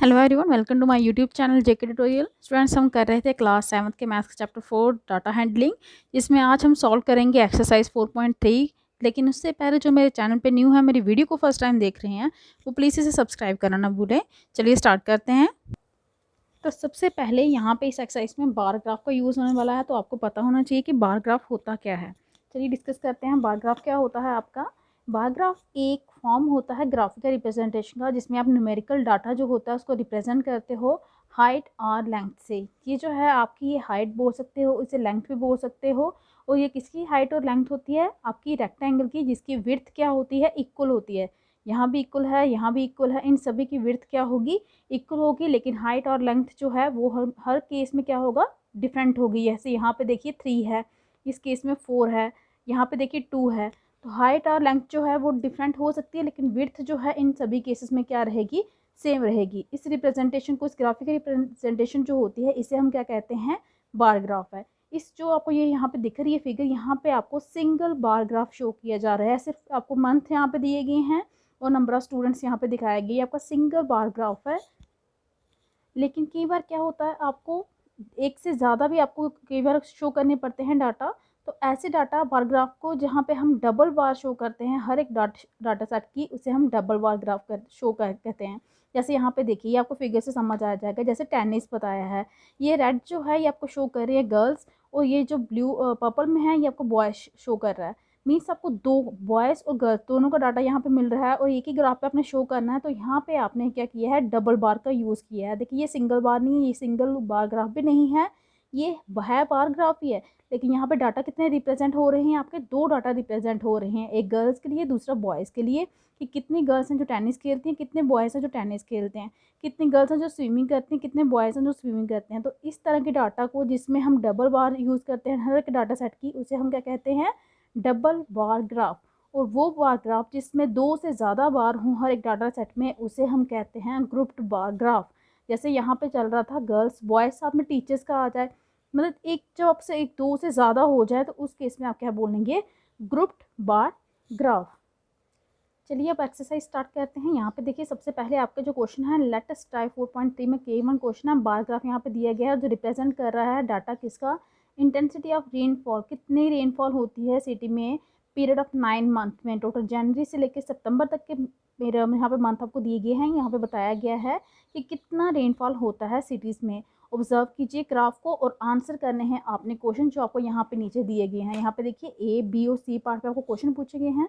Hello everyone, welcome to my YouTube channel JK tutorial. Students, हम कर रहे थे क्लास 7th के मैथ्स चैप्टर 4 डाटा हैंडलिंग, जिसमें आज हम सॉल्व करेंगे एक्सरसाइज 4.3। लेकिन उससे पहले जो मेरे चैनल पे न्यू है, मेरी वीडियो को फर्स्ट टाइम देख रहे हैं, वो प्लीज़ इसे सब्सक्राइब करना ना भूलें। चलिए स्टार्ट करते हैं। तो सबसे पहले यहाँ पे इस एक्सरसाइज में बार ग्राफ का यूज़ होने वाला है, तो आपको पता होना चाहिए कि बार ग्राफ होता क्या है। चलिए डिस्कस करते हैं बार ग्राफ क्या होता है। आपका बार ग्राफ एक फॉर्म होता है ग्राफिकल रिप्रेजेंटेशन का, जिसमें आप न्यूमेरिकल डाटा जो होता है उसको रिप्रेजेंट करते हो हाइट और लेंथ से। ये जो है आपकी ये हाइट बोल सकते हो, इसे लेंथ भी बोल सकते हो। और ये किसकी हाइट और लेंथ होती है? आपकी रेक्टेंगल की, जिसकी विड्थ क्या होती है? इक्वल होती है। यहाँ भी इक्वल है, यहाँ भी इक्वल है, इन सभी की विड्थ क्या होगी? इक्वल होगी। लेकिन हाइट और लेंथ जो है वो हर केस में क्या होगा? डिफरेंट होगी। जैसे यहाँ पे देखिए 3 है, इस केस में 4 है, यहाँ पे देखिए 2 है। तो हाइट और लेंथ जो है वो डिफरेंट हो सकती है, लेकिन विड्थ जो है इन सभी केसेस में क्या रहेगी? सेम रहेगी। इस रिप्रेजेंटेशन को, इस ग्राफिकल रिप्रेजेंटेशन जो होती है, इसे हम क्या कहते हैं? बार ग्राफ है। इस जो आपको ये यहाँ पे दिख रही है फिगर, यहाँ पे आपको सिंगल बार ग्राफ शो किया जा रहा है। सिर्फ आपको मंथ यहाँ पे दिए गए हैं और नंबर ऑफ स्टूडेंट्स यहाँ पे दिखाया गया है। आपका सिंगल बार ग्राफ है। लेकिन कई बार क्या होता है, आपको एक से ज़्यादा भी आपको कई बार शो करने पड़ते हैं डाटा। तो ऐसे डाटा बार ग्राफ को, जहाँ पे हम डबल बार शो करते हैं हर एक डाटा सेट की, उसे हम डबल बार ग्राफ कहते हैं। जैसे यहाँ पे देखिए, ये आपको फिगर से समझ आ जाएगा। जैसे टेनिस बताया है, ये रेड जो है ये आपको शो कर रही है गर्ल्स, और ये जो ब्लू पर्पल में है ये आपको बॉयज शो कर रहा है। मीन्स आपको दो बॉयज़ और गर्ल्स दोनों का डाटा यहाँ पे मिल रहा है और एक ही ग्राफ पे आपने शो करना है। तो यहाँ पे आपने क्या किया है? डबल बार का यूज़ किया है। देखिए, ये सिंगल बार नहीं है, ये सिंगल बार ग्राफ भी नहीं है, ये है बार ग्राफ ही है। लेकिन यहाँ पे डाटा कितने रिप्रेजेंट हो रहे हैं? आपके दो डाटा रिप्रेजेंट हो रहे हैं, एक गर्ल्स के लिए, दूसरा बॉयज़ के लिए। कि कितनी गर्ल्स हैं जो टेनिस खेलती हैं, कितने बॉयज़ हैं जो टेनिस खेलते हैं, कितनी गर्ल्स हैं जो स्विमिंग करती हैं, कितने बॉयज़ हैं जो स्विमिंग करते हैं। तो इस तरह के डाटा को, जिसमें हम डबल बार यूज़ करते हैं हर एक डाटा सेट की, उसे हम क्या कहते हैं? Double bar graph. और वो बार ग्राफ जिसमें दो से ज़्यादा बार हों हर एक डाटा सेट में, उसे हम कहते हैं ग्रुप्ड बार ग्राफ। जैसे यहाँ पे चल रहा था गर्ल्स बॉयज़, साथ में टीचर्स का आ जाए, मतलब एक जॉब से एक दो से ज़्यादा हो जाए, तो उस केस में आप क्या बोलेंगे? Grouped bar graph. चलिए अब एक्सरसाइज स्टार्ट करते हैं। यहाँ पे देखिए, सबसे पहले आपका जो क्वेश्चन है, लेट अस ट्राई 4.3 में K1 क्वेश्चन है। बार ग्राफ यहाँ पे दिया गया है, जो रिप्रेजेंट कर रहा है डाटा किसका? इंटेंसिटी ऑफ रेनफॉल, कितनी रेनफॉल होती है सिटी में पीरियड ऑफ 9 मंथ में, टोटल जनवरी से लेकर सितंबर तक के मेरे यहाँ पे मंथ आपको दिए गए हैं। यहाँ पे बताया गया है कि कितना रेनफॉल होता है सिटीज़ में। ऑब्जर्व कीजिए ग्राफ को और आंसर करने हैं आपने क्वेश्चन जो आपको यहाँ पे नीचे दिए गए हैं। यहाँ पे देखिए A, B और C पार्ट पे आपको क्वेश्चन पूछे गए हैं।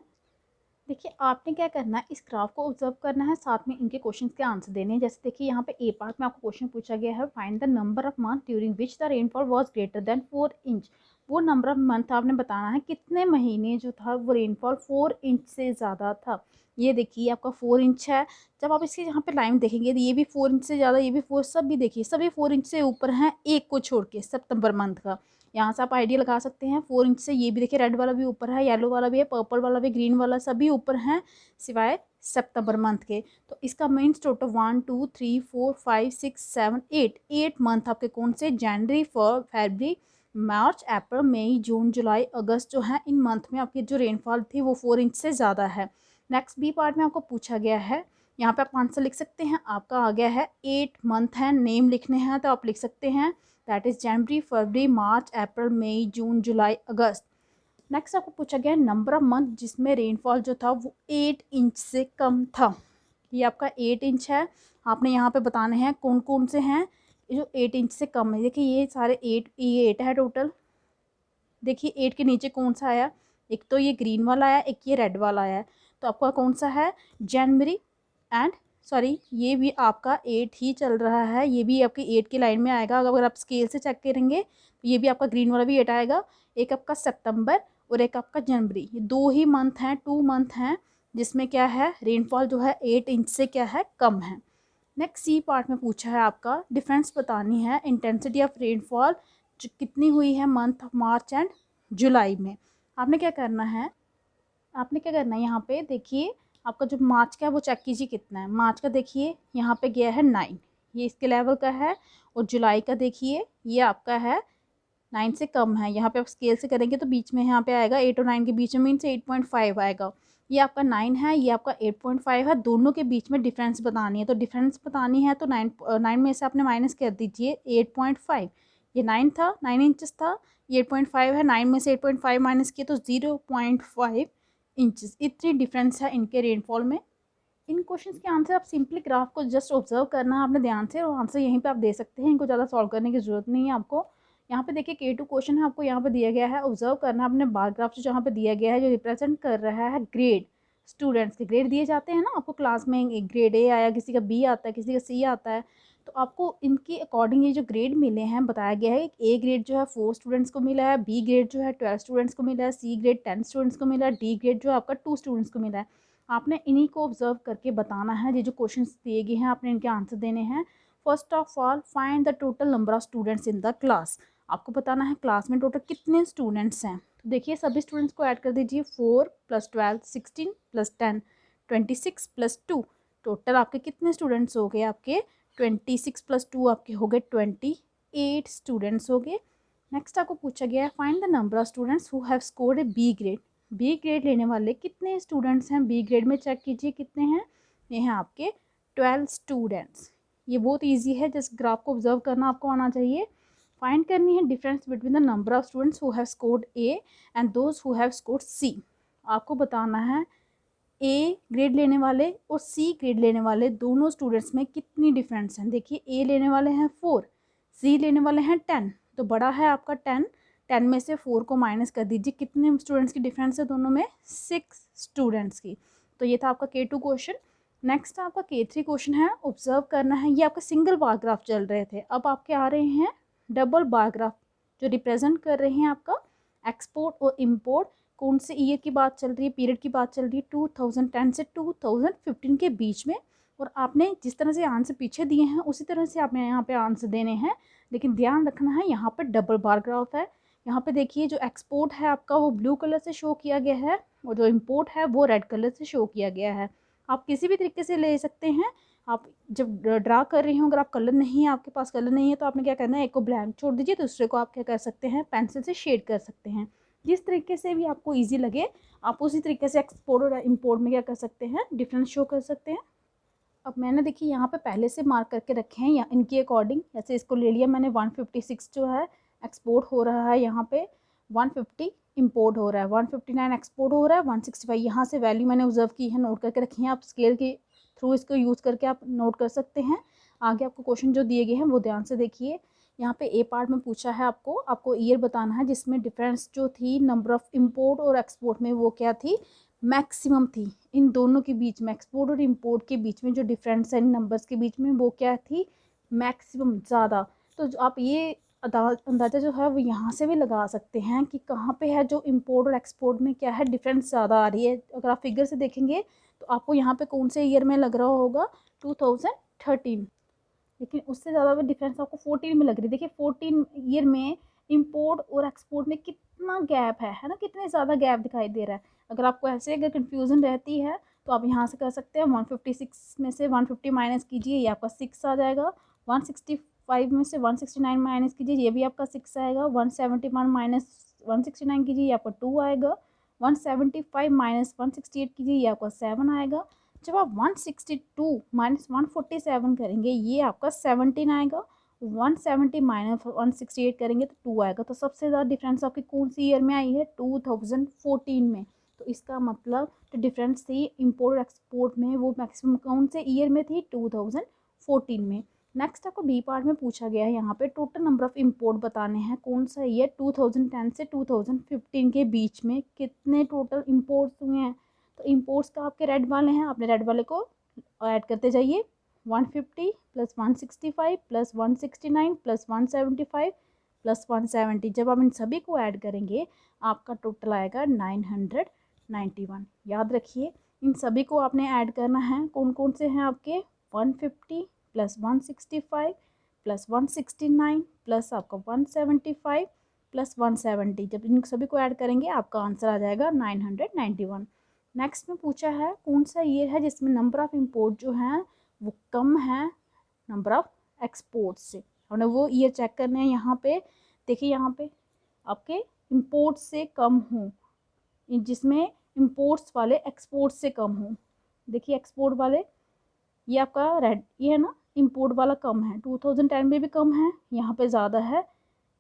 देखिए, आपने क्या करना है, इस ग्राफ को ऑब्जर्व करना है, साथ में इनके क्वेश्चंस के आंसर देने हैं। जैसे देखिए, यहाँ पे ए पार्ट में आपको क्वेश्चन पूछा गया है, find the number of month during which the rainfall was greater than 4 inch. वो नंबर ऑफ मंथ आपने बताना है, कितने महीने जो था वो रेनफॉल 4 इंच से ज़्यादा था। ये देखिए आपका 4 इंच है। जब आप इसके यहाँ पे लाइन देखेंगे तो ये भी 4 इंच से ज़्यादा, ये भी 4, सब भी देखिए सभी 4 इंच से ऊपर हैं, एक को छोड़ के, सितंबर मंथ का। यहाँ से आप आइडिया लगा सकते हैं 4 इंच से। ये भी देखिए, रेड वाला भी ऊपर है, येलो वाला भी है, पर्पल वाला भी, ग्रीन वाला, सभी ऊपर हैं सिवाय सितंबर मंथ के। तो इसका मीन्स टोटल 1 2 3 4 5 6 7 8 मंथ आपके कौन से? जनवरी, February, March, April, May, June, July, अगस्त जो है, इन मंथ में आपकी जो रेनफॉल थी वो 4 इंच से ज़्यादा है। नेक्स्ट बी पार्ट में आपको पूछा गया है, यहाँ पे आप आंसर लिख सकते हैं। आपका आ गया है 8 मंथ है, नेम लिखने हैं तो आप लिख सकते हैं, that is January, February, March, April, May, June, July, August. Next आपको पूछा गया है नंबर ऑफ मंथ जिसमें रेनफॉल जो था वो 8 इंच से कम था। ये आपका 8 इंच है। आपने यहाँ पे बताने हैं कौन कौन से हैं जो 8 इंच से कम है। देखिए, ये सारे 8, ये 8 है टोटल। देखिए 8 के नीचे कौन सा आया? एक तो ये ग्रीन वाला आया, एक ये रेड वाला आया। तो आपका कौन सा है? जनवरी एंड सॉरी, ये भी आपका 8 ही चल रहा है, ये भी आपकी 8 की लाइन में आएगा। अगर आप स्केल से चेक करेंगे तो ये भी आपका ग्रीन वाला भी 8 आएगा। एक आपका सितंबर और एक आपका जनवरी, ये 2 ही मंथ हैं, 2 मंथ हैं जिसमें क्या है? रेनफॉल जो है 8 इंच से क्या है? कम है। नेक्स्ट सी पार्ट में पूछा है आपका डिफरेंस बतानी है, इंटेंसिटी ऑफ रेनफॉल कितनी हुई है मंथ ऑफ मार्च एंड जुलाई में। आपने क्या करना है, यहाँ पे देखिए, आपका जो मार्च का है वो चेक कीजिए कितना है। मार्च का देखिए यहाँ पे गया है 9, ये इसके लेवल का है। और जुलाई का देखिए, ये आपका है 9 से कम है। यहाँ पे आप स्केल से करेंगे तो बीच में यहाँ पे आएगा 8 और 9 के बीच में, मीन्स 8.5 आएगा। ये आपका 9 है, ये आपका 8.5 है, दोनों के बीच में डिफरेंस बतानी है। तो डिफरेंस बतानी है तो 9 में से आपने माइनस कर दीजिए 8.5। ये 9 था, 9 इंचेस था, ये 8.5 है, 9 में से 8.5 माइनस किए तो 0.5 इंचेस। इतनी डिफरेंस है इनके रेनफॉल में। इन क्वेश्चंस के आंसर आप सिंपली ग्राफ को जस्ट ऑब्जर्व करना है आपने ध्यान से, और आंसर यहीं पे आप दे सकते हैं। इनको ज़्यादा सॉल्व करने की जरूरत नहीं है आपको। यहाँ पे देखिए K2 क्वेश्चन है, आपको यहाँ पे दिया गया है, ऑब्जर्व करना है अपने बार ग्राफ से जहाँ पे दिया गया है, जो रिप्रेजेंट कर रहा है ग्रेड। स्टूडेंट्स के ग्रेड दिए जाते हैं ना आपको क्लास में, एक ग्रेड A आया, किसी का B आता है, किसी का C आता है। तो आपको इनके अकॉर्डिंग ये जो ग्रेड मिले हैं बताया गया है। A ग्रेड जो है 4 स्टूडेंट्स को मिला है, B ग्रेड जो है 12 स्टूडेंट्स को मिला है, C ग्रेड 10 स्टूडेंट्स को मिला है, D ग्रेड जो है आपका 2 स्टूडेंट्स को मिला है। आपने इन्हीं को ऑब्जर्व करके बताना है। ये जो क्वेश्चंस दिए गए हैं आपने इनके आंसर देने हैं। First of all find the total number of students in the class. आपको बताना है क्लास में टोटल कितने स्टूडेंट्स हैं। तो देखिए सभी स्टूडेंट्स को ऐड कर दीजिए। 4 + 12 16 + 10 26 + 2। टोटल आपके कितने स्टूडेंट्स हो गए? आपके 26 + 2 आपके हो गए 28 स्टूडेंट्स हो गए। नेक्स्ट आपको पूछा गया है find the number of students who have scored a B grade. B grade लेने वाले कितने स्टूडेंट्स हैं? बी ग्रेड में चेक कीजिए कितने हैं। ये हैं आपके 12 स्टूडेंट्स। ये बहुत इजी है, जस्ट ग्राफ को ऑब्जर्व करना आपको आना चाहिए। फाइंड करनी है difference between the number of students who have scored A and those who have scored C. आपको बताना है ए ग्रेड लेने वाले और सी ग्रेड लेने वाले दोनों स्टूडेंट्स में कितनी डिफरेंस है। देखिए ए लेने वाले हैं 4, सी लेने वाले हैं 10। तो बड़ा है आपका 10, 10 में से 4 को माइनस कर दीजिए। कितने स्टूडेंट्स की डिफरेंस है दोनों में? 6 स्टूडेंट्स की। तो ये था आपका K2 क्वेश्चन। नेक्स्ट आपका K3 क्वेश्चन है, ऑब्जर्व करना है। ये आपका सिंगल बार ग्राफ चल रहे थे, अब आपके आ रहे हैं डबल बार ग्राफ, जो रिप्रेजेंट कर रहे हैं आपका एक्सपोर्ट और इम्पोर्ट। कौन से ईयर की बात चल रही है, पीरियड की बात चल रही है? 2010 से 2015 के बीच में। और आपने जिस तरह से आंसर पीछे दिए हैं उसी तरह से आपने यहाँ पे आंसर देने हैं, लेकिन ध्यान रखना है यहाँ पे डबल बार ग्राफ है। यहाँ पे देखिए जो एक्सपोर्ट है आपका वो ब्लू कलर से शो किया गया है, और जो इम्पोर्ट है वो रेड कलर से शो किया गया है। आप किसी भी तरीके से ले सकते हैं। आप जब ड्रा कर रहे हो, अगर आप कलर नहीं है, आपके पास कलर नहीं है, तो आपने क्या करना है, एक को ब्लैंक छोड़ दीजिए, दूसरे को आप क्या कर सकते हैं, पेंसिल से शेड कर सकते हैं। जिस तरीके से भी आपको ईजी लगे आप उसी तरीके से एक्सपोर्ट और इम्पोर्ट में क्या कर सकते हैं, डिफरेंस शो कर सकते हैं। अब मैंने देखिए यहाँ पे पहले से मार्क करके रखे हैं, या इनके अकॉर्डिंग जैसे इसको ले लिया मैंने 156 जो है एक्सपोर्ट हो रहा है, यहाँ पे 150 इंपोर्ट हो रहा है, 159 एक्सपोर्ट हो रहा है, 165 यहाँ से वैल्यू मैंने ऑब्जर्व की है, नोट करके रखी है। आप स्केल के थ्रू इसको यूज़ करके आप नोट कर सकते हैं। आगे आपको क्वेश्चन जो दिए गए हैं वो ध्यान से देखिए। यहाँ पे ए पार्ट में पूछा है आपको ईयर बताना है जिसमें डिफरेंस जो थी नंबर ऑफ इम्पोर्ट और एक्सपोर्ट में, वो क्या थी, मैक्सिमम थी। इन दोनों के बीच में, एक्सपोर्ट और इम्पोर्ट के बीच में जो डिफरेंस है इन नंबर्स के बीच में, वो क्या थी, मैक्सिमम, ज़्यादा। तो आप ये अंदाज़ा जो है वो यहाँ से भी लगा सकते हैं कि कहाँ पे है जो इम्पोर्ट और एक्सपोर्ट में क्या है डिफरेंस ज़्यादा आ रही है। अगर आप फिगर से देखेंगे तो आपको यहाँ पे कौन से ईयर में लग रहा होगा, 2013, लेकिन उससे ज़्यादा भी डिफरेंस आपको 14 में लग रही है। देखिए 14 ईयर में इम्पोर्ट और एक्सपोर्ट में कितना गैप है ना, कितने ज़्यादा गैप दिखाई दे रहा है। अगर आपको ऐसे अगर कन्फ्यूज़न रहती है तो आप यहाँ से कर सकते हैं, 156 में से 150 माइनस कीजिए, ये आपका 6 आ जाएगा। 165 में से 169 माइनस कीजिए, ये भी आपका 6 आएगा। 171 माइनस 169 कीजिए, ये आपका 2 आएगा। 175 माइनस 168 कीजिए, ये आपका 7 आएगा। जब आप 162 माइनस 147 करेंगे, ये आपका 17 आएगा। 170 माइनस 168 करेंगे तो 2 आएगा। तो सबसे ज़्यादा डिफरेंस आपकी कौन सी ईयर में आई है, 2014 में। तो इसका मतलब जो डिफरेंस थी इम्पोर्ट एक्सपोर्ट में, वो मैक्सिमम कौन से ईयर में थी, 2014 में। नेक्स्ट आपको बी पार्ट में पूछा गया है, यहाँ पे टोटल नंबर ऑफ इम्पोर्ट बताने हैं। कौन सा ईयर, 2010 से 2015 के बीच में कितने टोटल इम्पोर्ट्स हुए हैं। तो इम्पोर्ट्स का आपके रेड वाले हैं, आपने रेड वाले को ऐड करते जाइए। 150 + 165 + 169 + 175 + 170। जब आप इन सभी को ऐड करेंगे आपका टोटल आएगा 991। याद रखिए इन सभी को आपने ऐड करना है। कौन कौन से हैं आपके, 150 + 165 + 169 + आपका 175 + 170। जब इन सभी को ऐड करेंगे आपका आंसर आ जाएगा 991। नेक्स्ट में पूछा है कौन सा ईयर है जिसमें नंबर ऑफ़ इम्पोर्ट जो हैं वो कम है नंबर ऑफ़ एक्सपोर्ट से। हमने वो ईयर चेक करने हैं। यहाँ पे देखिए, यहाँ पे आपके इंपोर्ट से कम हों, जिसमें इंपोर्ट्स वाले एक्सपोर्ट से कम हों। देखिए एक्सपोर्ट वाले ये आपका रेड, ये है ना, इंपोर्ट वाला कम है, 2010 में भी कम है, यहाँ पे ज़्यादा है,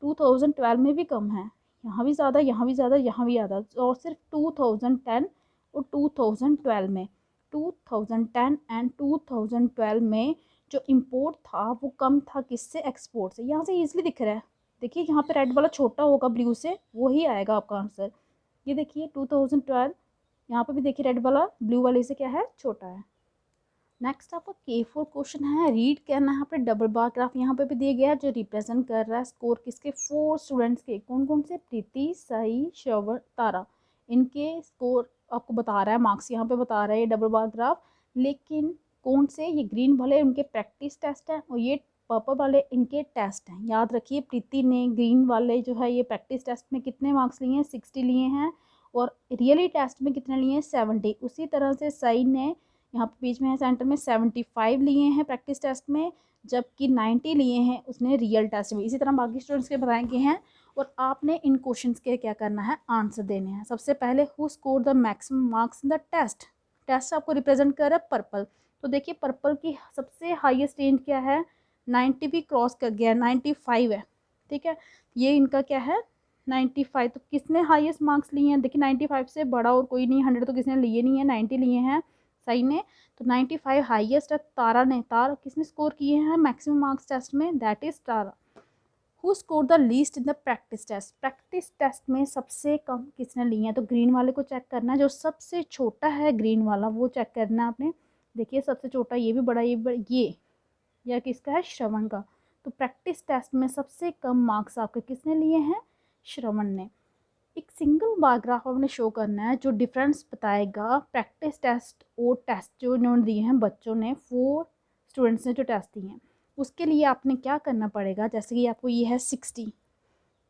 2012 में भी कम है, यहाँ भी ज़्यादा, यहाँ भी ज़्यादा, यहाँ भी ज़्यादा, और सिर्फ 2010 और 2012 में, 2010 एंड 2012 में जो इंपोर्ट था वो कम था किससे, एक्सपोर्ट से। यहाँ से ईजिली दिख रहा है, देखिए यहाँ पे रेड वाला छोटा होगा ब्लू से, वही आएगा आपका आंसर। ये देखिए 2012, यहाँ पे भी देखिए रेड वाला ब्लू वाले से क्या है, छोटा है। नेक्स्ट आपका K4 क्वेश्चन है, रीड करना है आपने डबल बार ग्राफ यहाँ पे भी दिया गया है जो रिप्रेजेंट कर रहा है स्कोर किसके, 4 स्टूडेंट्स के। कौन कौन से, प्रीति, साई, श्रवण, तारा, इनके स्कोर आपको बता रहा है, मार्क्स यहाँ पे बता रहा है ये डबल बार ग्राफ। लेकिन कौन से, ये ग्रीन वाले उनके प्रैक्टिस टेस्ट हैं और ये पर्पल वाले इनके टेस्ट हैं। याद रखिए प्रीति ने ग्रीन वाले जो है ये प्रैक्टिस टेस्ट में कितने मार्क्स लिए हैं, 60 लिए हैं, और रियली टेस्ट में कितने लिए हैं, 70। उसी तरह से साई ने यहाँ पे बीच में है सेंटर में 75 लिए हैं प्रैक्टिस टेस्ट में, जबकि 90 लिए हैं उसने रियल टेस्ट में। इसी तरह बाकी स्टूडेंट्स के बताएंगे हैं, और आपने इन क्वेश्चंस के क्या करना है, आंसर देने हैं। सबसे पहले who score the maximum marks in the test, test आपको रिप्रेजेंट कर रहा है पर्पल। तो देखिए पर्पल की सबसे हाईएस्ट रेंज क्या है, 90 भी क्रॉस कर गया, 95 है, ठीक है, ये इनका क्या है 95। तो किसने हाईएस्ट मार्क्स लिए हैं, देखिए 95 से बड़ा और कोई नहीं, 100 तो किसने लिए नहीं है, 90 लिए हैं सही ने, तो 95 हाईएस्ट है। तारा ने, तारा किसने स्कोर किए हैं मैक्सिमम मार्क्स टेस्ट में, that is Tara. Who score the least in the practice test, practice test में सबसे कम किसने लिए हैं, तो ग्रीन वाले को चेक करना है, जो सबसे छोटा है ग्रीन वाला वो चेक करना है आपने। देखिए सबसे छोटा, ये भी बड़ा, ये भी बड़ा, ये या किसका है, श्रवण का। तो प्रैक्टिस टेस्ट में सबसे कम मार्क्स आपके किसने लिए हैं, श्रवण ने। एक सिंगल बार ग्राफ आपने शो करना है जो डिफरेंस बताएगा प्रैक्टिस टेस्ट और टेस्ट जो इन्होंने दिए हैं बच्चों ने, 4 स्टूडेंट्स ने जो टेस्ट दिए हैं। उसके लिए आपने क्या करना पड़ेगा, जैसे कि आपको ये है 60,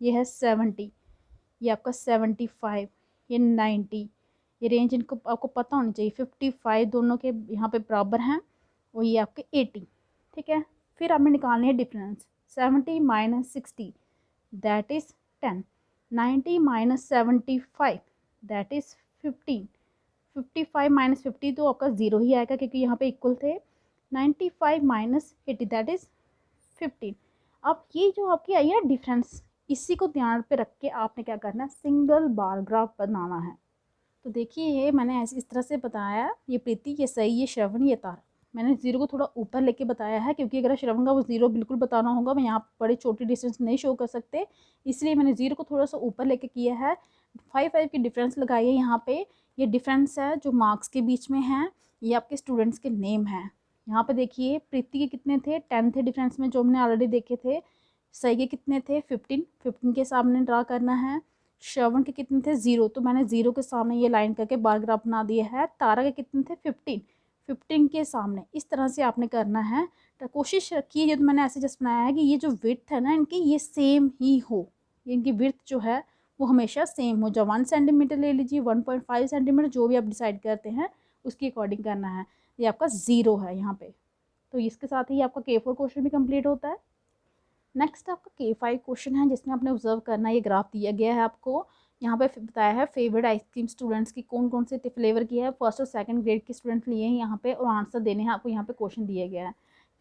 ये है 70, ये आपका 75, ये 90, ये रेंज इनको आपको पता होनी चाहिए, 55 दोनों के यहाँ पे बराबर हैं, और ये आपके 80, ठीक है। फिर आपने निकालने हैं difference, 70 minus 60 that is 10, 90 minus 75 that is 15, 55 minus 50 तो आपका ज़ीरो ही आएगा क्योंकि यहाँ पे इक्वल थे, 95 माइनस 80 दैट इज़ 15। अब ये जो आपकी आई है डिफरेंस, इसी को ध्यान पे रख के आपने क्या करना है, सिंगल बार ग्राफ बनाना है। तो देखिए ये मैंने ऐसे इस तरह से बताया, ये प्रीति, ये सही, ये श्रवण, ये तारा। मैंने ज़ीरो को थोड़ा ऊपर लेके बताया है क्योंकि अगर श्रवण का वो ज़ीरो बिल्कुल बताना होगा, मैं यहाँ बड़ी छोटी डिस्टेंस नहीं शो कर सकते, इसलिए मैंने ज़ीरो को थोड़ा सा ऊपर लेके किया है। 5 की डिफरेंस लगाई है यहाँ पे, ये डिफरेंस है जो मार्क्स के बीच में है, ये आपके स्टूडेंट्स के नेम हैं। यहाँ पे देखिए प्रीति के कितने थे, 10 थे डिफरेंस में जो हमने ऑलरेडी देखे थे। सही के कितने थे, 15 के सामने ड्रा करना है। श्रवण के कितने थे, 0, तो मैंने 0 के सामने ये लाइन करके बार ग्राफ बना दिया है। तारा के कितने थे, 15 के सामने, इस तरह से आपने करना है। तो कोशिश रखिए, जो मैंने ऐसे जस्ट बनाया है कि ये जो विड्थ है ना इनकी, ये सेम ही हो, इनकी विड्थ जो है वो हमेशा सेम हो, जो 1 सेंटीमीटर ले लीजिए, 1.5 सेंटीमीटर, जो भी आप डिसाइड करते हैं उसके अकॉर्डिंग करना है। ये आपका 0 है यहाँ पे। तो इसके साथ ही आपका K4 क्वेश्चन भी कंप्लीट होता है। नेक्स्ट आपका K5 क्वेश्चन है जिसमें आपने ऑब्जर्व करना है, ये ग्राफ दिया गया है आपको, यहाँ पे बताया है फेवरेट आइसक्रीम स्टूडेंट्स की कौन कौन से फ्लेवर की है, फर्स्ट और सेकंड ग्रेड के स्टूडेंट लिए हैं यहाँ पे, और आंसर देने हैं आपको। यहाँ पे क्वेश्चन दिया गया है,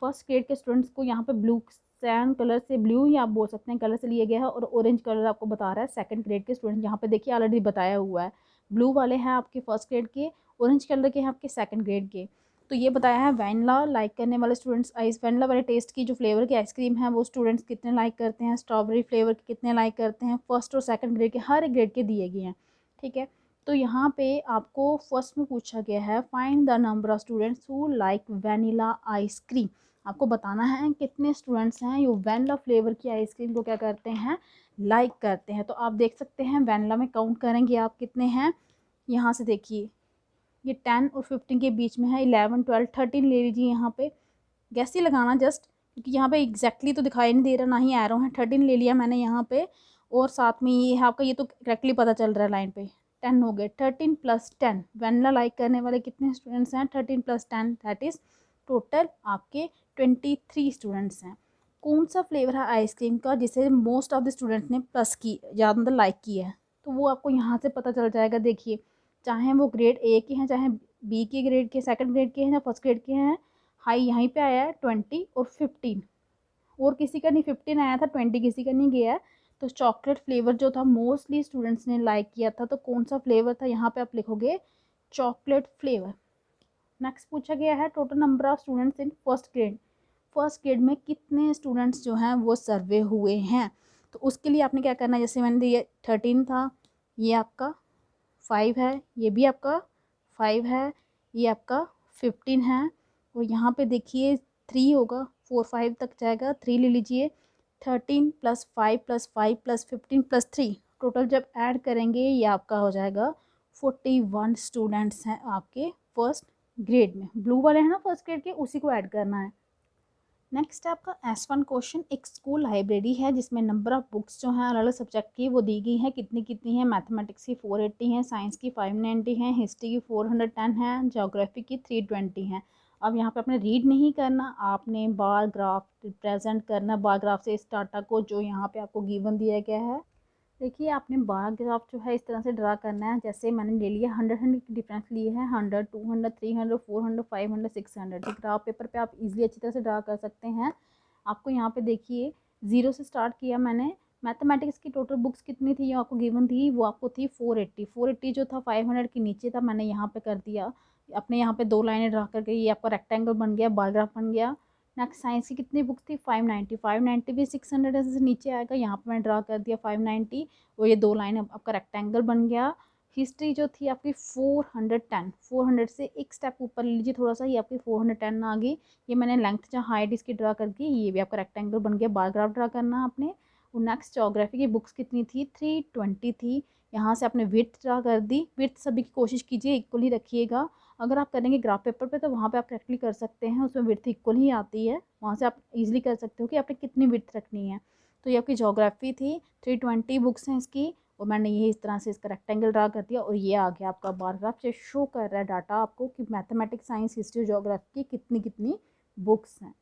फर्स्ट ग्रेड के स्टूडेंट्स को यहाँ पे ब्लू सैन कलर से, ब्लू ही आप बोल सकते हैं कलर से लिया गया है, और ऑरेंज कलर आपको बता रहा है सेकंड ग्रेड के स्टूडेंट। यहाँ पे देखिए ऑलरेडी बताया हुआ है, ब्लू वाले हैं आपके फर्स्ट ग्रेड के, ऑरेंज कलर के हैं आपके सेकंड ग्रेड के। तो ये बताया है वैनिला लाइक करने वाले स्टूडेंट्स, वैनिला वाले टेस्ट की जो फ्लेवर की आइसक्रीम है वो स्टूडेंट्स कितने लाइक करते हैं, स्ट्रॉबेरी फ्लेवर के कितने लाइक करते हैं, फर्स्ट और सेकंड ग्रेड के, हर एक ग्रेड के दिए गए हैं, ठीक है। तो यहाँ पे आपको फर्स्ट में पूछा गया है find the number of students who like vanilla ice cream. आपको बताना है कितने स्टूडेंट्स हैं जो वैनिला फ्लेवर की आइसक्रीम को क्या करते हैं, लाइक करते हैं। तो आप देख सकते हैं वैनिला में काउंट करेंगे आप कितने हैं, यहाँ से देखिए ये 10 और 15 के बीच में है, 11, 12, 13 ले लीजिए। यहाँ पे गैस ही लगाना जस्ट, क्योंकि यहाँ पे एग्जैक्टली तो दिखाई नहीं दे रहा, ना ही एरो है। 13 ले लिया मैंने यहाँ पे, और साथ में ये है आपका, ये तो करेक्टली पता चल रहा है लाइन पे, 10 हो गए। 13 + 10 वैनिला लाइक करने वाले कितने स्टूडेंट्स हैं, 13 + 10 दैट इज़ टोटल आपके 23 स्टूडेंट्स हैं। कौन सा फ्लेवर है आइसक्रीम का जिसे मोस्ट ऑफ द स्टूडेंट ने प्लस की ज़्यादा मतलब लाइक किया है, तो वो आपको यहाँ से पता चल जाएगा। देखिए, चाहे वो ग्रेड ए के हैं, चाहे बी के ग्रेड के, सेकंड ग्रेड के हैं या फर्स्ट ग्रेड के हैं, हाई यहीं पे आया है 20 और 15, और किसी का नहीं 15 आया था, 20 किसी का नहीं गया है। तो चॉकलेट फ्लेवर जो था मोस्टली स्टूडेंट्स ने लाइक किया था, तो कौन सा फ्लेवर था, यहाँ पे आप लिखोगे चॉकलेट फ्लेवर। नेक्स्ट पूछा गया है total number of students in first grade. First grade में कितने स्टूडेंट्स जो हैं वो सर्वे हुए हैं, तो उसके लिए आपने क्या करना है, जैसे मैंने दिया 13 था, ये आपका 5 है, ये भी आपका 5 है, ये आपका 15 है, और यहाँ पे देखिए 3 होगा, 4 5 तक जाएगा, 3 ले लीजिए। 13 + 5 + 5 + 15 + 3 टोटल जब ऐड करेंगे ये आपका हो जाएगा 41 स्टूडेंट्स हैं आपके फर्स्ट ग्रेड में। ब्लू वाले हैं ना फर्स्ट ग्रेड के, उसी को ऐड करना है। नेक्स्ट है आपका S1 क्वेश्चन। एक स्कूल लाइब्रेरी है जिसमें नंबर ऑफ बुक्स जो हैं अलग अलग सब्जेक्ट की वो दी गई हैं, कितनी कितनी है। मैथमेटिक्स की 480 हैं, साइंस की 590 हैं, हिस्ट्री की 410 है, ज्योग्राफी की 320 है। अब यहाँ पे आपने रीड नहीं करना, आपने बार ग्राफ रिप्रेजेंट करना, बार ग्राफ से इस डाटा को जो यहाँ पे आपको गिवन दिया गया है। देखिए, आपने बार ग्राफ जो है इस तरह से ड्रा करना है, जैसे मैंने ले लिया 100 की डिफरेंस लिए हैं, 100 200 300 400 500 600। ग्राफ पेपर पे आप इजीली अच्छी तरह से ड्रा कर सकते हैं। आपको यहाँ पे देखिए 0 से स्टार्ट किया मैंने। मैथमेटिक्स की टोटल बुक्स कितनी थी ये आपको गिवन थी, वो आपको थी 480 जो था 500 के नीचे था, मैंने यहाँ पे कर दिया। अपने यहाँ पे 2 लाइनें ड्रा करके ये आपका रेक्टेंगल बन गया, बार ग्राफ बन गया। नेक्स्ट साइंस की कितनी बुक्स थी 590 भी 600 ऐसे नीचे आएगा, यहाँ पे मैं ड्रा कर दिया 590, और ये 2 लाइन आपका रेक्टेंगल बन गया। हिस्ट्री जो थी आपकी 410, 400 से एक स्टेप ऊपर लीजिए थोड़ा सा, ये आपकी 410 आ गई। ये मैंने लेंथ जहाँ हाइट इसकी ड्रा करके ये भी आपका रेक्टेंगल बन गया, बार ग्राफ ड्रा करना आपने। और नेक्स्ट ज्योग्राफी की बुक्स कितनी थी 320 थी, यहाँ से आपने विड्थ ड्रा कर दी। विड्थ सभी की कोशिश कीजिए इक्वल ही रखिएगा। अगर आप करेंगे ग्राफ पेपर पे तो वहाँ पे आप करेक्टली कर सकते हैं, उसमें विड्थ इक्वल ही आती है, वहाँ से आप इजीली कर सकते हो कि आपने कितनी विड्थ रखनी है। तो ये आपकी ज्योग्राफी थी, 320 बुक्स हैं इसकी, और मैंने ये इस तरह से इसका रेक्टेंगल ड्रा कर दिया, और ये आ गया आपका बार ग्राफ जो शो कर रहा है डाटा आपको कि मैथमेटिक्स साइंस हिस्ट्री ज्योग्राफी की कितनी कितनी बुक्स हैं।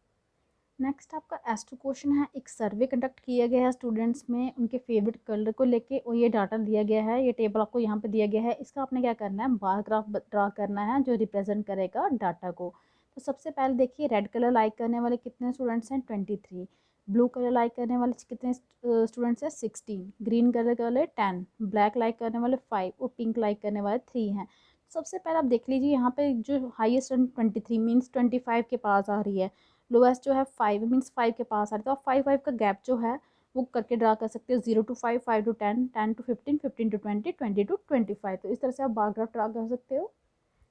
नेक्स्ट आपका S2 क्वेश्चन है। एक सर्वे कंडक्ट किया गया है स्टूडेंट्स में उनके फेवरेट कलर को लेके, और ये डाटा दिया गया है, ये टेबल आपको यहाँ पे दिया गया है। इसका आपने क्या करना है, बार ग्राफ ड्रा करना है जो रिप्रेजेंट करेगा डाटा को। तो सबसे पहले देखिए, रेड कलर लाइक करने वाले कितने स्टूडेंट्स हैं 23, ब्लू कलर लाइक करने वाले कितने स्टूडेंट्स हैं 16, ग्रीन कलर वाले 10, ब्लैक लाइक करने वाले 5, और पिंक लाइक करने वाले 3 हैं। सबसे पहले आप देख लीजिए यहाँ पे जो हाईएस्ट 23 मीन्स 25 के पास आ रही है, लोएस्ट जो है 5 मीन्स 5 के पास आ रही है, तो आप 5 का गैप जो है वो करके ड्रा कर सकते हो। 0 to 5, 5 to 10, 10 to 15, 15 to 20, 20 to 25। तो इस तरह से आप बार ग्राफ ड्रा कर सकते हो।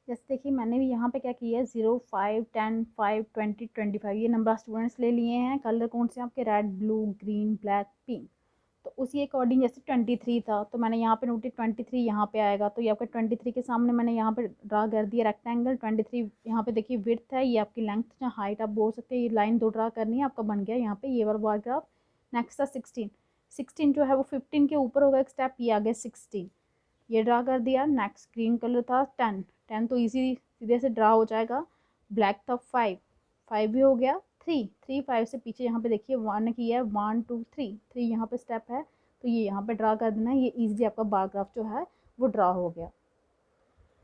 जैसे देखिए मैंने भी यहाँ पे क्या किया है, 0 5 10 5 20 25 ये नंबर ऑफ स्टूडेंट्स ले लिए हैं। कलर कौन से आपके, red blue green black pink. तो उसी अकॉर्डिंग जैसे 23 था तो मैंने यहाँ पे नोटेड 23 यहाँ पे आएगा, तो ये आपका 23 के सामने मैंने यहाँ पे ड्रा कर दिया रेक्टेंगल। 23 यहाँ पे देखिए विड्थ है, ये आपकी लेंथ या हाइट आप बोल सकते हैं। ये लाइन 2 ड्रा करनी है, आपका बन गया यहाँ पे ये वाला बार ग्राफ। नेक्स्ट था 16 जो है वो 15 के ऊपर होगा एक स्टेप, ये आ गया 16, ये ड्रा कर दिया। नेक्स्ट ग्रीन कलर था 10 तो इजी सीधे से ड्रा हो जाएगा। ब्लैक था 5 भी हो गया। 3 5 से पीछे यहाँ पे देखिए 1 किया है, 1 2 3 यहाँ पे स्टेप है, तो ये यहाँ पे ड्रा कर देना है। ये इजीली आपका बार ग्राफ जो है वो ड्रा हो गया।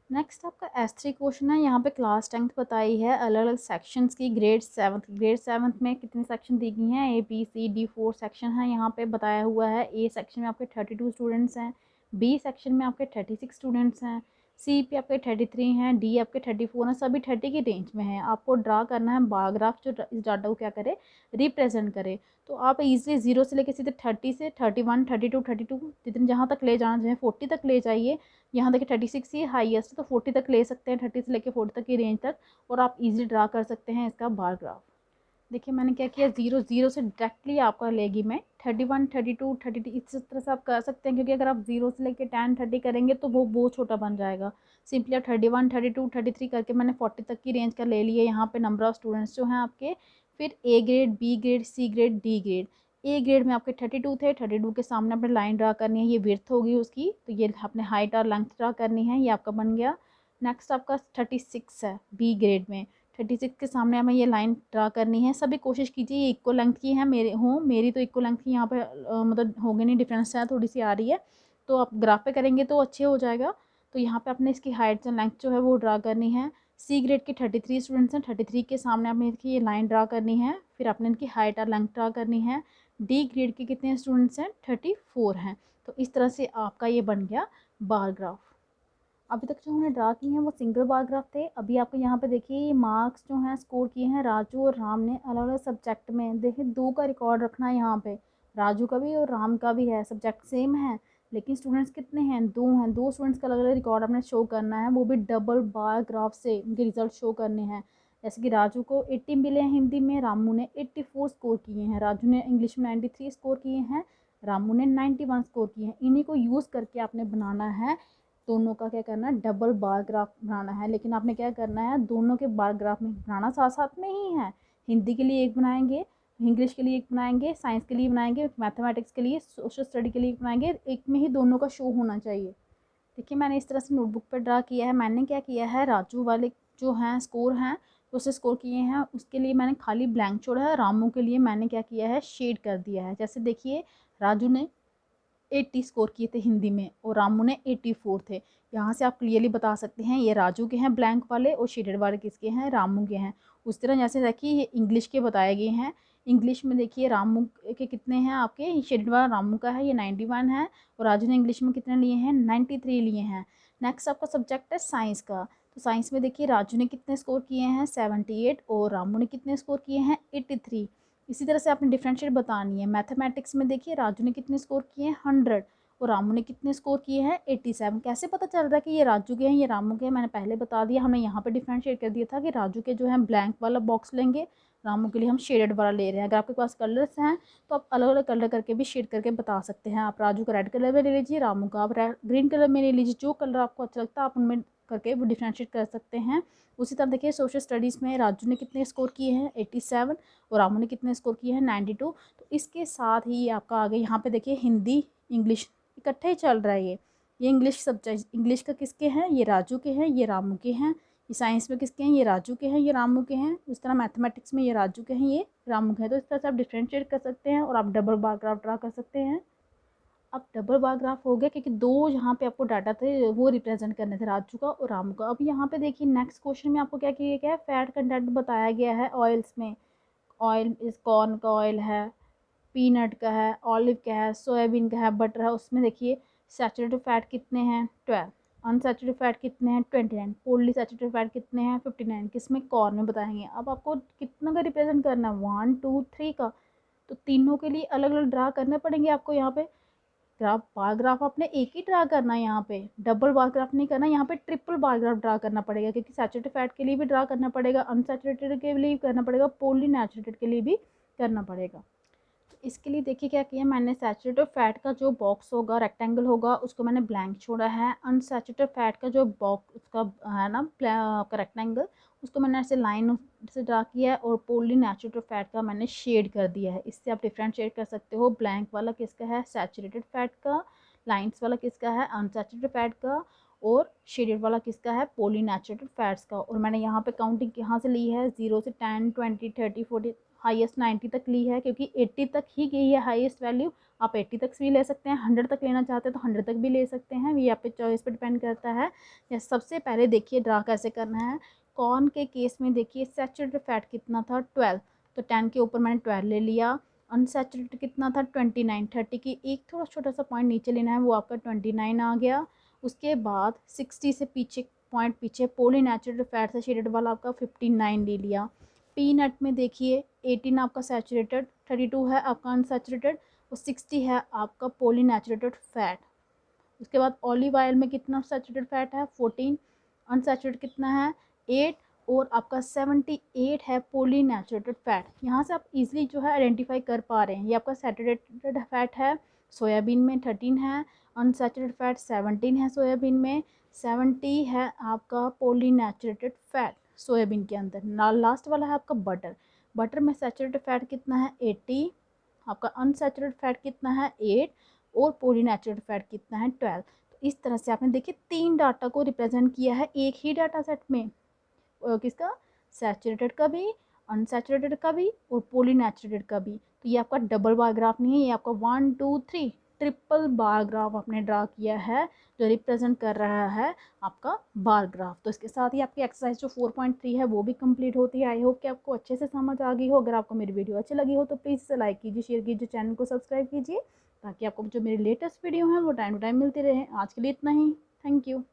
नेक्स्ट आपका S3 क्वेश्चन है। यहाँ पे क्लास 10th बताई है अलग अलग सेक्शंस की। ग्रेड 7th में कितने सेक्शन दी गई हैं, ABCD 4 सेक्शन है यहाँ पे बताया हुआ है। A सेक्शन में आपके 32 स्टूडेंट्स हैं, B सेक्शन में आपके 36 स्टूडेंट्स हैं, C पे आपके 33 हैं, D आपके 34 हैं, सभी 30 की रेंज में है। आपको ड्रा करना है बार ग्राफ जो इस डाटा को क्या करे, रिप्रेजेंट करे। तो आप इजीली 0 से लेकर सीधे 30 से 31 32 जितने जहाँ तक ले जाना चाहें 40 तक ले जाइए। यहाँ देखिए 36 ही हाईएस्ट, तो 40 तक ले सकते हैं, 30 से लेके 40 तक की रेंज तक, और आप इजीली ड्रा कर सकते हैं इसका बार ग्राफ। देखिए मैंने क्या किया, 0 से डायरेक्टली आपका लेगी मैं 31 32 32 इस तरह से आप कर सकते हैं, क्योंकि अगर आप 0 से लेके 10 30 करेंगे तो वो बहुत छोटा बन जाएगा। सिंपली आप 31 32 33 करके मैंने 40 तक की रेंज का ले लिया। यहाँ पे नंबर ऑफ स्टूडेंट्स जो हैं आपके, फिर A grade B grade C grade D grade. A grade में आपके 32 थे, 32 के सामने आपने लाइन ड्रा करनी है, ये विड्थ होगी उसकी, तो ये आपने हाइट और लेंथ ड्रा करनी है, ये आपका बन गया। नेक्स्ट आपका 36 है B ग्रेड में। 36 के सामने हमें ये लाइन ड्रा करनी है। सभी कोशिश कीजिए ये इक्वल लेंथ की है, मेरी तो इक्वल लेंथ की यहाँ पे मतलब होगी नहीं, डिफरेंस है थोड़ी सी आ रही है, तो आप ग्राफ पे करेंगे तो अच्छे हो जाएगा। तो यहाँ पे अपने इसकी हाइट एंड लेंथ जो है वो ड्रा करनी है। सी ग्रेड के 33 स्टूडेंट्स हैं, 33 के सामने आपने इनकी ये लाइन ड्रा करनी है, फिर आपने इनकी हाइट और लेंथ ड्रा करनी है। डी ग्रेड के कितने स्टूडेंट्स हैं, 34 हैं। तो इस तरह से आपका ये बन गया बार ग्राफ। अभी तक जो हमने ड्रा किए हैं वो सिंगल बार ग्राफ थे। अभी आपको यहाँ पे देखिए ये मार्क्स जो हैं स्कोर किए हैं राजू और राम ने अलग अलग सब्जेक्ट में। देखिए 2 का रिकॉर्ड रखना है यहाँ पे, राजू का भी और राम का भी है, सब्जेक्ट सेम है लेकिन स्टूडेंट्स कितने हैं, 2 हैं। 2 स्टूडेंट्स का अलग अलग रिकॉर्ड आपने शो करना है, वो भी डबल बार ग्राफ से उनके रिजल्ट शो करने हैं। जैसे कि राजू को 80 मिले हैं हिंदी में, रामू ने 84 स्कोर किए हैं, राजू ने इंग्लिश में 93 स्कोर किए हैं, रामू ने 91 स्कोर किए हैं। इन्हीं को यूज़ करके आपने बनाना है, दोनों का क्या करना है, डबल बार ग्राफ बनाना है। लेकिन आपने क्या करना है, दोनों के बार ग्राफ में बनाना साथ साथ में ही है। हिंदी के लिए एक बनाएंगे, इंग्लिश के लिए एक बनाएंगे, साइंस के लिए बनाएंगे, मैथमेटिक्स के लिए, सोशल स्टडी के लिए एक बनाएंगे, एक में ही दोनों का शो होना चाहिए। देखिए मैंने इस तरह से नोटबुक पर ड्रा किया है। मैंने क्या किया है, राजू वाले जो हैं स्कोर हैं उसे स्कोर किए हैं, उसके लिए मैंने खाली ब्लैंक छोड़ा है। रामू के लिए मैंने क्या किया है, शेड कर दिया है। जैसे देखिए राजू ने 80 स्कोर किए थे हिंदी में और रामू ने 84 थे। यहाँ से आप क्लियरली बता सकते हैं ये राजू के हैं ब्लैंक वाले और शेडेड वाले किसके हैं, रामू के हैं। उस तरह जैसे देखिए ये इंग्लिश के बताए गए हैं, इंग्लिश में देखिए रामू के कितने हैं, आपके शेडेड वाला रामू का है ये 91 है, और राजू ने इंग्लिश में कितने लिए हैं, 93 लिए हैं। नेक्स्ट आपका सब्जेक्ट है साइंस का, तो साइंस में देखिए राजू ने कितने स्कोर किए हैं, 78, और रामू ने कितने स्कोर किए हैं, 83। इसी तरह से आपने डिफरेंशिएट बतानी है। मैथमेटिक्स में देखिए राजू ने कितने स्कोर किए हैं, 100, और रामू ने कितने स्कोर किए हैं, 87। कैसे पता चल रहा है कि ये राजू के हैं ये रामू के हैं, मैंने पहले बता दिया। हमने यहाँ पे डिफरेंशिएट कर दिया था कि राजू के जो है ब्लैंक वाला बॉक्स लेंगे, रामू के लिए हम शेडेड वाला ले रहे हैं। अगर आपके पास कलर्स हैं तो आप अलग अलग कलर करके भी शेड करके बता सकते हैं। आप राजू का रेड कलर में ले लीजिए, रामू का आप ग्रीन कलर में ले लीजिए, जो कलर आपको अच्छा लगता है आप उनमें करके वो डिफ्रेंशिएट कर सकते हैं। उसी तरह देखिए सोशल स्टडीज़ में राजू ने कितने स्कोर किए हैं, 87, और रामू ने कितने स्कोर किए हैं, 92। तो इसके साथ ही आपका आगे यहाँ पे देखिए हिंदी इंग्लिश इकट्ठे ही चल रहा है। ये इंग्लिश सब्जेक्ट, इंग्लिश का किसके हैं, ये राजू के हैं, ये रामू के हैं। ये साइंस में किसके हैं, ये राजू के हैं, ये रामू के हैं। उस तरह मैथमेटिक्स में ये राजू के हैं, ये रामू के हैं। तो इस तरह से आप डिफ्रेंशिएट कर सकते हैं और आप डबल बार ग्राफ ड्रा कर सकते हैं। अब डबल बार ग्राफ हो गया क्योंकि 2 यहाँ पे आपको डाटा थे वो रिप्रेजेंट करने थे, राजू का और रामू का। अब यहाँ पे देखिए नेक्स्ट क्वेश्चन में आपको क्या किया गया है, फैट कंटेंट बताया गया है ऑयल्स में। ऑयल इस कॉर्न का ऑयल है, पीनट का है, ऑलिव का है, सोयाबीन का है, बटर है। उसमें देखिए सैचुरेटेड फैट कितने हैं, 12, अनसैचुरेटेड फैट कितने हैं, 29, पोली सैचुरेटेड फैट कितने हैं, 59। किसमें, कॉर्न में बताएंगे। अब आपको कितना का रिप्रेजेंट करना है, 1 2 3 का, तो तीनों के लिए अलग अलग ड्रा करने पड़ेंगे आपको। यहाँ पे ग्राफ, बार ग्राफ आपने एक ही ड्रा करना है, यहाँ पे डबल बार ग्राफ नहीं करना, यहाँ पे ट्रिपल बार ग्राफ ड्रा करना पड़ेगा, क्योंकि सैचुरेटेड फैट के लिए भी ड्रा करना पड़ेगा, अनसैचुरेटेड के लिए भी करना पड़ेगा, पोली नेचुरेटेड के लिए भी करना पड़ेगा। इसके लिए देखिए क्या किया मैंने, सैचुरेटेड फैट का जो बॉक्स होगा, रेक्टेंगल होगा, उसको मैंने ब्लैंक छोड़ा है। अनसैचुरेटेड फैट का जो बॉक्स उसका है ना रेक्टेंगल, उसको मैंने ऐसे लाइन से ड्रा किया है, और पोली नेचुरेटेड फैट का मैंने शेड कर दिया है। इससे आप डिफ्रेंशिएट कर सकते हो, ब्लैंक वाला किसका है, सैचुरेटेड फैट का, लाइन्स वाला किसका है, अनसैचुरेटेड फैट का, और शेडेड वाला किसका है, पोली नेचुरेटेड फैट्स का। और मैंने यहाँ पे काउंटिंग यहाँ से ली है, 0 से 10 20 30 40, हाईएस्ट 90 तक ली है, क्योंकि 80 तक ही गई है हाईएस्ट वैल्यू। आप 80 तक भी ले सकते हैं, 100 तक लेना चाहते हैं तो 100 तक भी ले सकते हैं, ये आप पे चॉइस पे डिपेंड करता है। या सबसे पहले देखिए ड्रा कैसे करना है। कॉर्न के केस में देखिए सैचुरेटेड फैट कितना था, 12, तो 10 के ऊपर मैंने 12 ले लिया। अनसैचुरेटेड कितना था, 29, 30 की एक थोड़ा छोटा सा पॉइंट नीचे लेना है, वो आपका 29 आ गया। उसके बाद 60 से पीछे पॉइंट पीछे पोली नेचुरेटेड फैट से शेडेड वाला आपका 59 ले लिया। पीनट में देखिए 18 आपका सैचुरेटेड, 32 है आपका अनसैचुरेटेड, और 60 है आपका पोली नेचुरेटेड फैट। उसके बाद ऑलिव ऑयल में कितना सैचुरेटेड फैट है, 14, अनसैचुरेटेड कितना है, 8, और आपका 78 है पोली नेचुरेटेड फैट। यहाँ से आप इजीली जो है आइडेंटिफाई कर पा रहे हैं, ये आपका सैचुरेटेड फैट है। सोयाबीन में 13 है, अनसैचुरेटेड फैट 17 है सोयाबीन में, 70 है आपका पोली नेचुरेटेड फैट सोयाबीन के अंदर। लास्ट वाला है आपका बटर, बटर में सैचुरेटेड फैट कितना है, 80, आपका अनसैचुरेटेड फैट कितना है, 8, और पोली नेचुरेटेड फैट कितना है, 12। तो इस तरह से आपने देखिए 3 डाटा को रिप्रेजेंट किया है एक ही डाटा सेट में, किसका, सैचुरेटेड का भी, अनसैचुरेटेड का भी और पॉलीनैचुरेटेड का भी। तो ये आपका डबल बार ग्राफ नहीं है, ये आपका 1 2 3 ट्रिपल बार ग्राफ आपने ड्रा किया है, जो रिप्रेजेंट कर रहा है आपका बार ग्राफ। तो इसके साथ ही आपकी एक्सरसाइज जो 4.3 है वो भी कंप्लीट होती है। आई होप कि आपको अच्छे से समझ आ गई हो। अगर आपको मेरी वीडियो अच्छी लगी हो तो प्लीज़ इसे लाइक कीजिए, शेयर कीजिए, चैनल को सब्सक्राइब कीजिए, ताकि आपको जो मेरी लेटेस्ट वीडियो हैं वो टाइम टू टाइम मिलती रहे। आज के लिए इतना ही। Thank you.